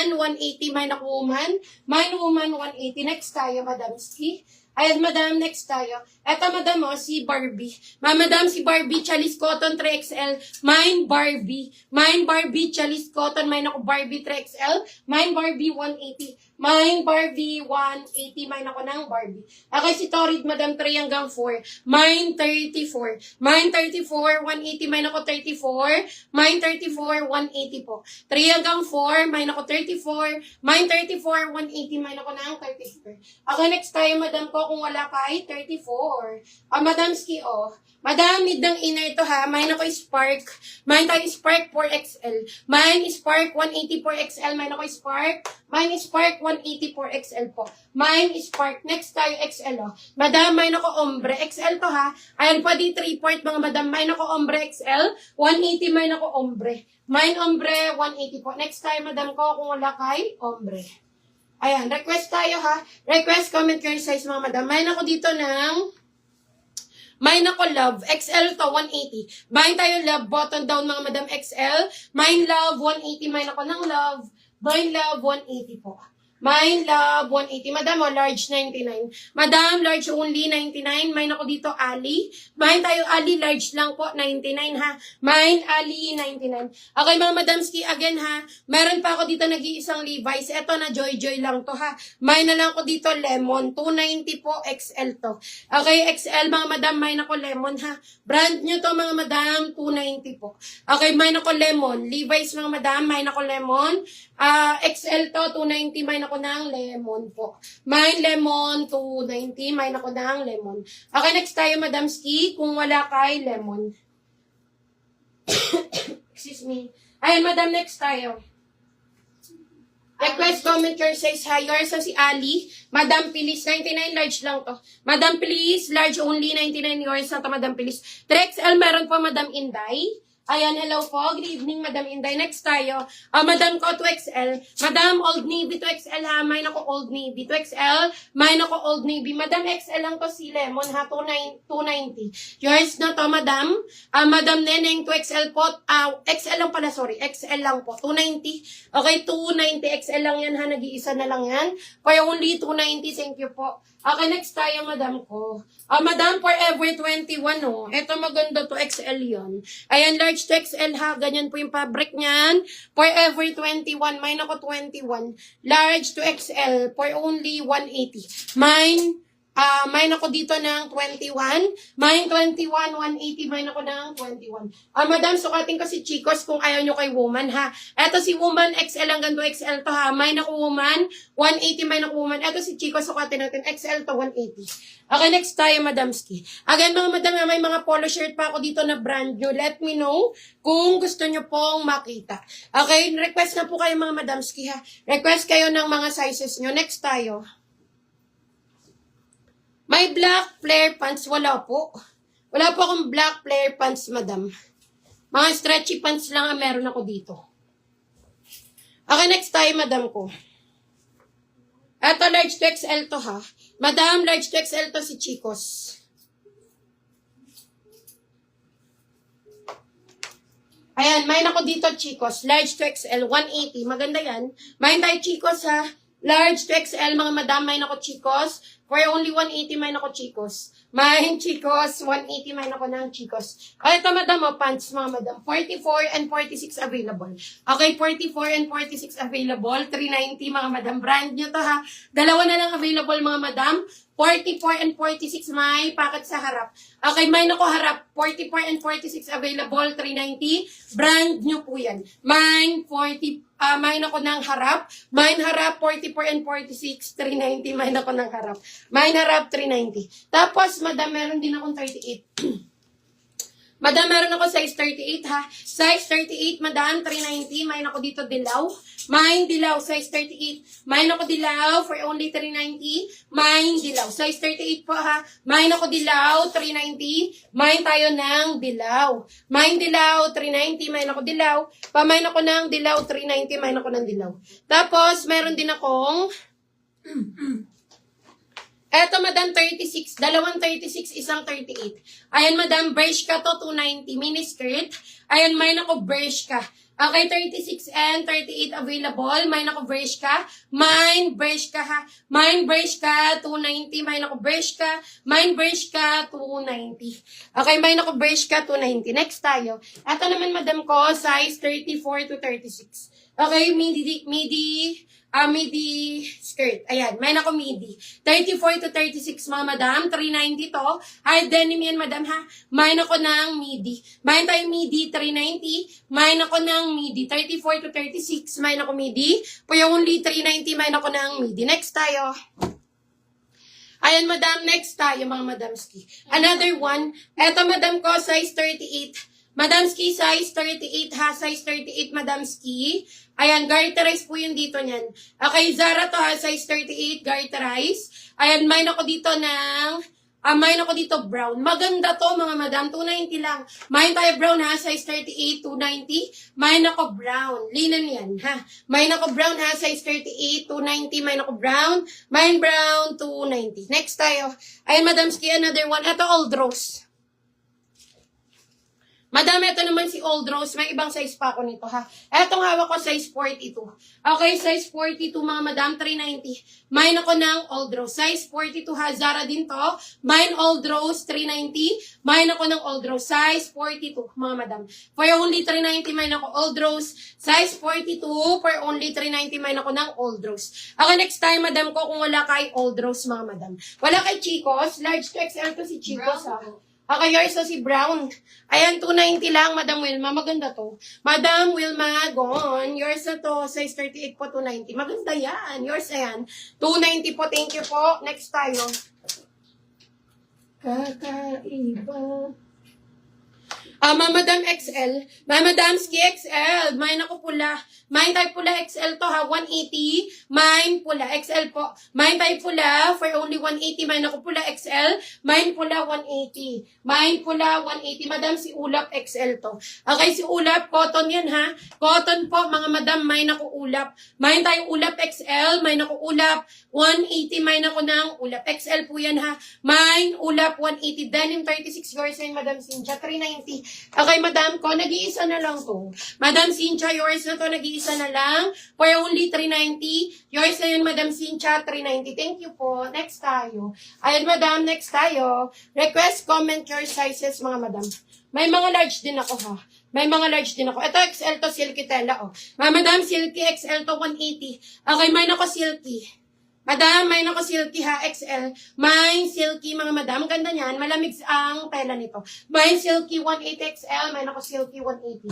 man, 180. May naku woman. May woman, 180. Next tayo, Madam Ski. Ayan, Madam, next tayo. Eto, Madam, si Barbie. Madam, si Barbie, Chalis Cotton 3XL. Mine, Barbie. Mine, Barbie, Chalis Cotton. Mine ako, Barbie 3XL. Mine, Barbie, 180. Mine, Barbie, 180. Mine ako ng Barbie. Okay, si Torrid, Madam, 3 hanggang 4. Mine, 34. Mine, 34, 180. Mine ako, 34. Mine, 34, 180 po. 3 hanggang 4. Mine ako, 34. Mine, 34, 180. Mine ako ng 34. Okay, next tayo, Madam ko. Kung wala kay 34. Madam Ski, Madam, mid ng inner to ha. Mine ako Spark. Mine tayo Spark 4XL. Mine Spark 184XL. Mine ako Spark. Mine Spark 184XL po. Mine Spark. Next tayo XL Madam, mine ako Ombre. XL to ha. Ayan po di 3-port mga madam. Mine ako Ombre XL. 180 mine ako Ombre. Mine Ombre 180 po. Next tayo madam ko kung wala kay Ombre. Ayan, request tayo ha. Request, comment your size mga madam. Mine ako dito ng mine ako Love. XL to, 180. Mine tayo Love, button down mga madam XL. Mine Love, 180. Mine ako ng Love. Mine Love, 180 po. Mine Love, 180. Madam, large 99. Madam, large only 99. Mine ako dito, Ali. Mine tayo, Ali, large lang po, 99 ha. Mine, Ali, 99. Okay, mga Madam Ski, again ha. Meron pa ako dito nag-iisang Levi's. Eto na, Joy lang to ha. Mine na lang ako dito, Lemon. 290 po, XL to. Okay, XL, mga Madam, mine ako Lemon ha. Brand nyo to, mga Madam, 290 po. Okay, mine ako Lemon. Levi's, mga Madam, mine ako Lemon. XL to, 290, mine ako ng Lemon po. Mine Lemon, 290, mine ako ng Lemon. Okay, next tayo, Madam Ski, kung wala kay Lemon. Excuse me. Ayan, Madam, next tayo. Request, comment your size higher. So, si Ali. Madam, please. 99 large lang to. Madam, please. Large only. 99 yours na to, Madam, please. 3XL, meron po, Madam Inday. Ayan, hello po. Good evening, Madam Inday. Next tayo. Madam ko, 2XL. Madam, Old Navy, 2XL ha. Mine ako Old Navy. 2XL. Mine ako Old Navy. Madam, XL lang to si Lemon ha. 290. Yours na to, Madam. Madam Neneng, 2XL po. XL lang pala, sorry. XL lang po. 290. Okay, 290. XL lang yan ha. Nag-iisa na lang yan. For only 290. Thank you po. Okay, next tayo, Madam ko. Madam, Forever 21, Ito maganda to, XL yun. Ayan, large to XL ha. Ganyan po yung fabric niyan. Forever 21. Mine ako 21. Large to XL for only 180. Mine ako dito ng 21. Mine 21, 180. Mine ako ng 21. Madam, sukatin ko si Chicos kung ayaw nyo kay woman, ha. Eto si woman, XL hanggang 2XL to, ha. Mine ako woman, 180. Mine ako woman. Eto si Chicos, sukatin natin. XL to, 180. Okay, next tayo, Madam Ski. Again, mga madam, may mga polo shirt pa ako dito na brand new. Let me know kung gusto nyo pong makita. Okay, request na po kayo, mga Madam Ski, ha. Request kayo ng mga sizes nyo. Next tayo. May black flare pants, wala po. Wala po akong black flare pants, madam. Mga stretchy pants lang ang meron ako dito. Okay, next tayo, madam ko. Ito, large to XL to, ha. Madam, large to XL to si Chicos. Ayan, may ako dito, Chicos. Large to XL, 180. Maganda yan. May tayo, Chicos, ha. Large to XL, mga madam, may ako, Chicos. For only 180, may ako, Chicos. May Chicos, 180, may ako ng Chicos. Okay, ito, madam, pants, mga madam. 44 and 46 available. Okay, 44 and 46 available. 390, mga madam. Brand nyo to, ha. Dalawa na lang available, mga madam. 44 and 46, may packet sa harap. Okay, may nako harap. 44 and 46 available, 390. Brand new po yan. Mine, 40, mine ako ng harap. Mine harap, 44 and 46, 390. Mine ako ng harap. Mine harap, 390. Tapos, madam, meron din akong 38. Madam, meron ako size 38, ha. Size 38, madam, 390. Mine ako dito dilaw. Mine dilaw, size 38. Mine ako dilaw for only 390. Mine dilaw, size 38 po, ha. Mine ako dilaw, 390. Mine tayo ng dilaw. Mine dilaw, 390. Mine ako dilaw. Pamine ako ng dilaw, 390. Mine ako ng dilaw. Tapos, meron din akong eto, madam, 36. Dalawang 36, isang 38. Ayan, madam, Bershka to, 290. Mini skirt. Ayan, may nako, Bershka. Okay, 36 and 38 available. May nako Bershka. Mine Bershka ha. Mine Bershka 290. May nako Bershka. Mine Bershka 290. Okay, may nako Bershka 290. Next tayo. Ito naman madam ko, size 34 to 36. Okay, midi skirt. Ayan, may nako midi. 34 to 36 mga madam. 390 to. High denim yan madam ha. May nako ng midi. May tayo midi 390. May nako ng midi. 34 to 36. May nako midi. Po yung only 390. May nako ng midi. Next tayo. Ayan madam, next tayo mga madamski. Another one. Eto madam ko, size 38. Madamski, size 38 ha. Size 38 madamski. Ayan, garterize po yung dito niyan. Okay, Zara to ha. Size 38, garterize. Ayan, mine ako dito ng... mine ako dito brown. Maganda to mga madam. 290 lang. Mine tayo brown ha. Size 38, 290. Mine ako brown. Linen yan ha. Mine ako brown ha. Size 38, 290. Mine ako brown. Mine brown, 290. Next tayo. Ayan madamski, another one. Ito old rose. Madam, ito naman si Old Rose. May ibang size pa ako nito, ha? Etong hawak ko, size 42. Okay, size 42, mga madam, 390. Mine ako ng Old Rose. Size 42, ha? Zara din to. Mine Old Rose, 390. Mine ako ng Old Rose. Size 42, mga madam. For only 390, mine ako Old Rose. Size 42, for only 390, mine ako ng Old Rose. Okay, next time, madam ko, kung wala kay Old Rose, mga madam. Wala kay Chicos. Large to XL to si Chicos, ha? Okay, yours to si Brown. Ayan, 290 lang, Madam Wilma. Maganda to. Madam Wilma, gone. Yours na to. Size 38 po, 290. Maganda yan. Yours, ayan. 290 po. Thank you po. Next tayo. Kakaiba. Madam XL. Madam Ski XL. Mine ako pula. Mine type pula XL to ha. 180. Mine pula. XL po. Mine type pula for only 180. Mine ako pula XL. Mine pula 180. Mine pula 180. Madam si Ulap XL to. Okay, si Ulap. Cotton yan ha. Cotton po mga madam. Mine ako Ulap. Mine tayo Ulap XL. Mine ako Ulap 180. Mine ako ng Ulap XL po yan ha. Mine Ulap 180. Denim 36 yours and Madam Cynthia 390. Okay, madam ko, nag-iisa na lang to. Madam Cynthia, yours na to, nag-iisa na lang. For only 390. Yours na yun, Madam Cynthia, 390. Thank you po. Next tayo. Ayan, madam, next tayo. Request, comment your sizes, mga madam. May mga large din ako, ha. May mga large din ako. Ito, XL to, silky tela, oh. Madam, silky XL to, 180. Okay, mine ako silky. Madam, may nako silky ha, XL. May silky mga madam. Ganda niyan. Malamig ang tela nito. May silky 180 XL. May nako silky 180.